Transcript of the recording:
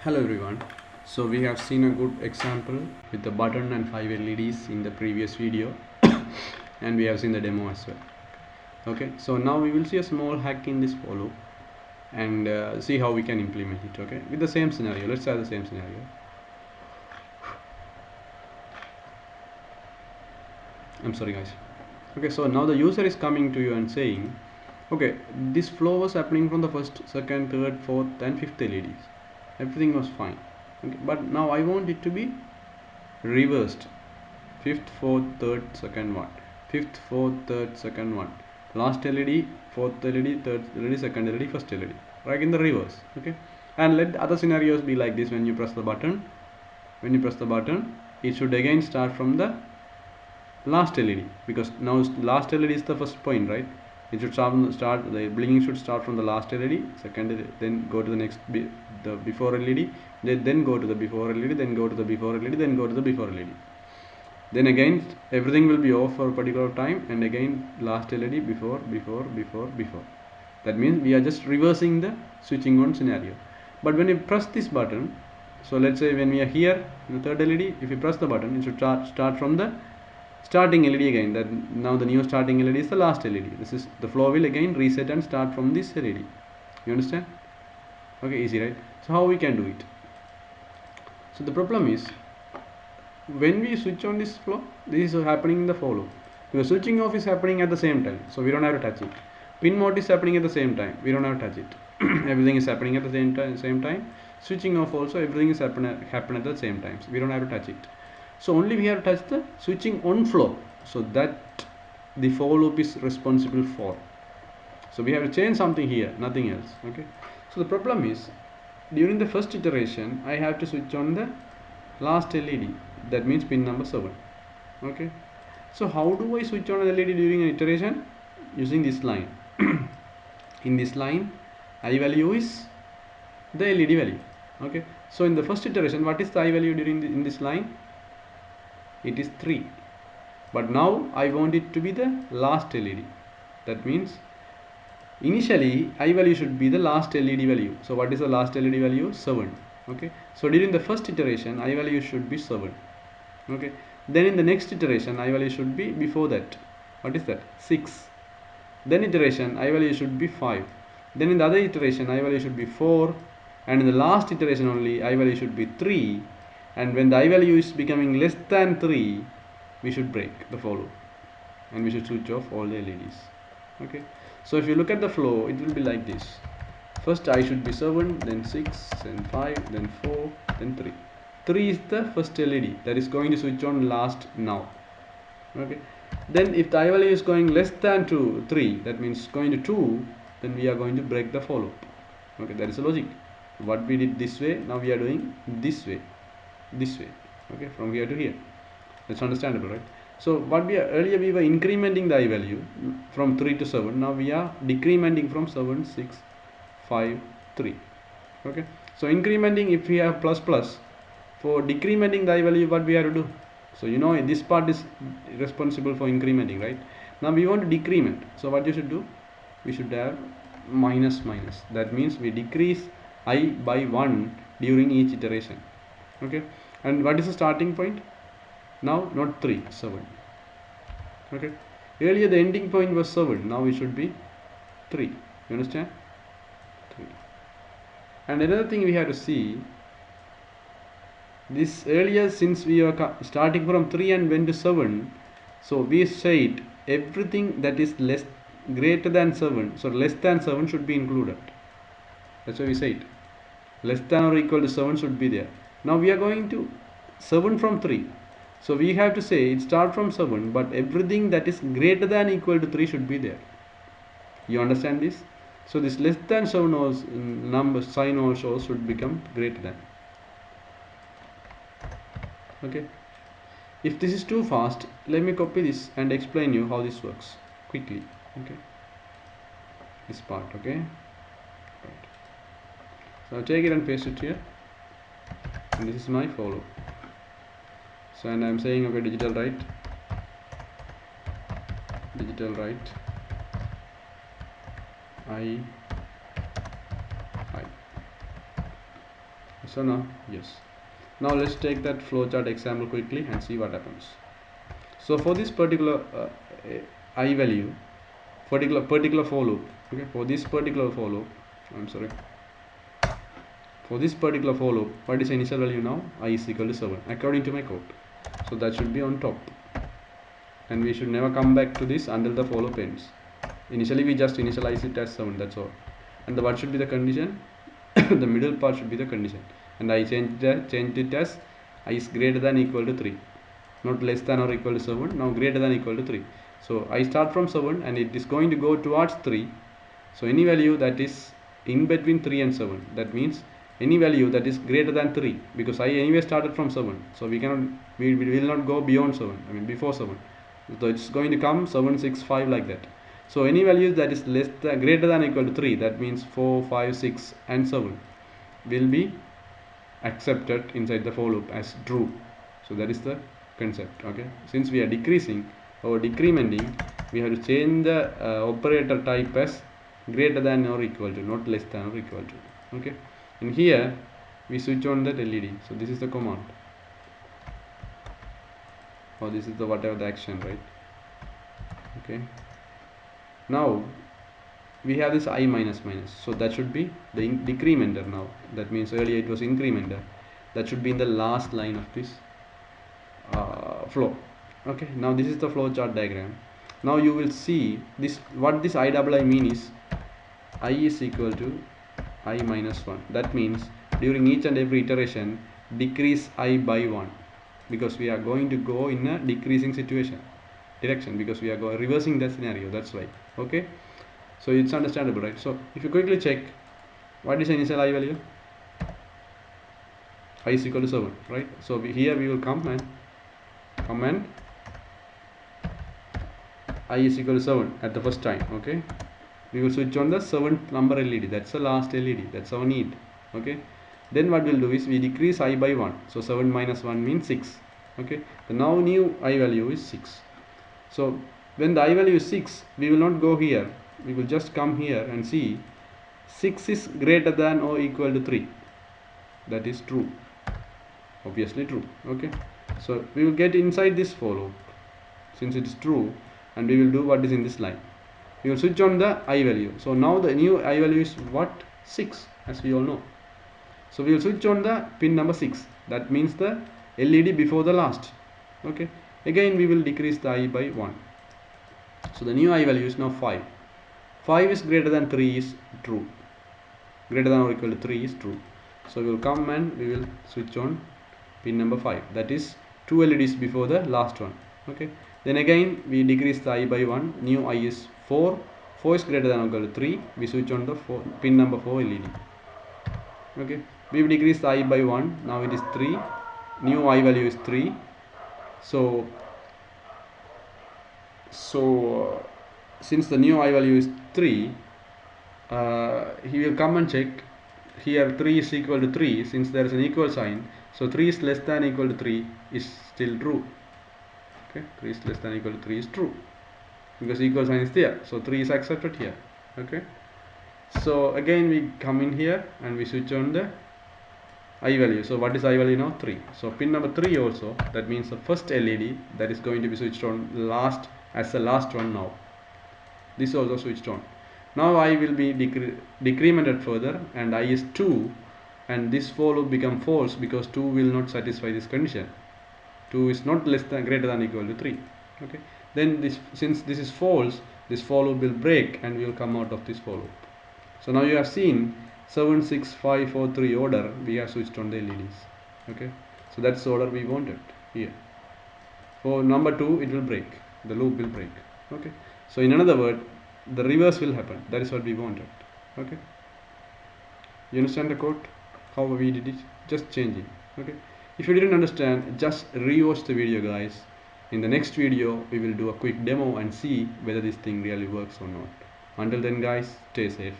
Hello everyone. So we have seen a good example with the button and 5 LEDs in the previous video and we have seen the demo as well. Okay, so now we will see a small hack in this follow and see how we can implement it. Okay, with the same scenario. Let's have the same scenario. I'm sorry guys. Okay, so now the user is coming to you and saying, okay, this flow was happening from the first, second, third, fourth and fifth LEDs. Everything was fine. Okay, but now I want it to be reversed. Fifth, fourth, third, second one. Fifth, fourth, third, second one. Last LED, fourth LED, third LED, second LED, first LED. Right in the reverse. Okay. And let other scenarios be like this. When you press the button, it should again start from the last LED, because now last LED is the first point, right? It should start the blinking should start from the last LED, second, then go to the next the before LED, then go to the before LED, then go to the before LED, then go to the before LED. Then again everything will be off for a particular time, and again last LED before. That means we are just reversing the switching on scenario. But when you press this button, so let's say when we are here in the third LED, if you press the button, it should start from the starting LED again. That now the new starting LED is the last LED. This is the flow will again reset and start from this LED. You understand? Okay, easy, right? So how we can do it? So the problem is, when we switch on this flow, this is happening in the follow, because switching off is happening at the same time, so we don't have to touch it. Pin mode is happening at the same time, we don't have to touch it. Everything is happening at the same time. Switching off also, everything is happen at the same time, so we don't have to touch it. So only we have to touch the switching on flow, so that the for loop is responsible for. So we have to change something here, nothing else. Okay, so the problem is, during the first iteration I have to switch on the last LED, that means pin number 7. Okay, so how do I switch on an LED during an iteration? Using this line. In this line, I value is the LED value. Okay, so in the first iteration, what is the I value in this line? It is 3, but now I want it to be the last LED. That means initially I value should be the last LED value. So what is the last LED value? 7. Okay, so during the first iteration I value should be 7. Okay, then in the next iteration I value should be before that. What is that? 6. Then iteration I value should be 5. Then in the other iteration I value should be 4, and in the last iteration only I value should be 3. And when the I value is becoming less than 3, we should break the for loop and we should switch off all the LEDs. Okay, so if you look at the flow, it will be like this. First I should be 7, then 6, then 5, then 4, then 3. 3 is the first LED that is going to switch on last now. Okay, then if the I value is going less than 3, that means going to 2, then we are going to break the for loop. Okay, that is the logic. What we did this way, now we are doing this way. Okay, from here to here. That's understandable, right? So what we are earlier, we were incrementing the I value from 3 to 7. Now we are decrementing from 7, 6, 5, 3. Okay, so incrementing, if we have plus plus, for decrementing the I value, what we have to do? So you know this part is responsible for incrementing, right? Now we want to decrement. So what you should do? We should have minus minus. That means we decrease I by 1 during each iteration. Okay, and what is the starting point? Now not 3, 7. Okay, earlier the ending point was 7, now it should be 3. You understand? 3. And another thing we have to see, this earlier, since we are starting from 3 and went to 7, so we said everything that is greater than 7, so less than 7 should be included. That's why we said less than or equal to 7 should be there. Now we are going to 7 from 3, so we have to say it start from 7, but everything that is greater than equal to 3 should be there. You understand this? So this less than 7 also, number sign also should become greater than. Okay, if this is too fast, let me copy this and explain you how this works quickly. Okay, this part. Okay, right. So I'll take it and paste it here, and this is my follow. So, and I'm saying, okay, digital write I So now, yes. Now let's take that flowchart example quickly and see what happens. So for this particular I value, particular for loop, okay, for this particular for loop, for this particular for loop, what is the initial value now? I is equal to 7 according to my code. So that should be on top, and we should never come back to this until the for loop ends. Initially we just initialize it as 7, that's all. And what should be the condition? The middle part should be the condition, and I changed it as I is greater than equal to 3, not less than or equal to 7, now greater than equal to 3. So I start from 7 and it is going to go towards 3. So any value that is in between 3 and 7, that means any value that is greater than 3, because I anyway started from 7, so we will not go beyond 7, I mean before 7. So it's going to come 7, 6, 5 like that. So any value that is greater than equal to 3, that means 4, 5, 6 and 7 will be accepted inside the for loop as true. So that is the concept. Okay, since we are decreasing or decrementing, we have to change the operator type as greater than or equal to, not less than or equal to. Okay, and here we switch on that LED. So this is the command, or this is the whatever the action, right? Okay, now we have this I minus minus, so that should be the decrementer now. That means earlier it was incrementer. That should be in the last line of this flow. Okay, now this is the flow chart diagram. Now you will see this, what this I mean is I is equal to I minus 1. That means during each and every iteration decrease I by 1, because we are going to go in a decreasing direction, because we are reversing the scenario, that's why. Okay, so it's understandable, right? So if you quickly check, what is the initial I value? I is equal to 7, right? So here we will come and I is equal to 7 at the first time. Okay, we will switch on the 7th number LED, that's the last LED, that's our need. Okay, then what we'll do is we decrease I by 1, so 7 minus 1 means 6. Okay, the now new I value is 6. So when the I value is 6, we will not go here, we will just come here and see 6 is greater than or equal to 3. That is true, obviously true. Okay, so we will get inside this for loop since it is true, and we will do what is in this line. We will switch on the I value. So now the new I value is what? 6, as we all know. So we will switch on the pin number 6, that means the LED before the last. Okay, again we will decrease the I by 1. So the new I value is now 5. 5 is greater than 3 is true, greater than or equal to 3 is true. So we will come and we will switch on pin number 5, that is 2 LEDs before the last one. Okay, then again we decrease the I by 1, new I is 4. 4 is greater than or equal to 3, we switch on the pin number 4 LED. Okay, we will decrease the I by 1, now it is 3, new I value is 3. So since the new I value is 3, he will come and check here 3 is equal to 3, since there is an equal sign, so 3 is less than equal to 3 is still true. Okay, 3 is less than equal to 3 is true, because equal sign is there, so 3 is accepted here. Okay, so again we come in here and we switch on the I value. So what is I value now? 3. So pin number 3 also, that means the first LED that is going to be switched on last as the last one. Now this also switched on. Now I will be decremented further, and I is 2, and this for loop become false because 2 will not satisfy this condition. 2 is not greater than equal to 3. Okay, then since this is false, this for loop will break and we will come out of this for loop. So now you have seen 7, 6, 5, 4, 3 order, we have switched on the LEDs. Okay, so that's the order we wanted here. For number 2 it will break, the loop will break. Okay, so in another word, the reverse will happen. That is what we wanted. Okay, you understand the code, how we did it? Just changing. Okay, if you didn't understand, just rewatch the video, guys. In the next video we will do a quick demo and see whether this thing really works or not. Until then, guys, stay safe.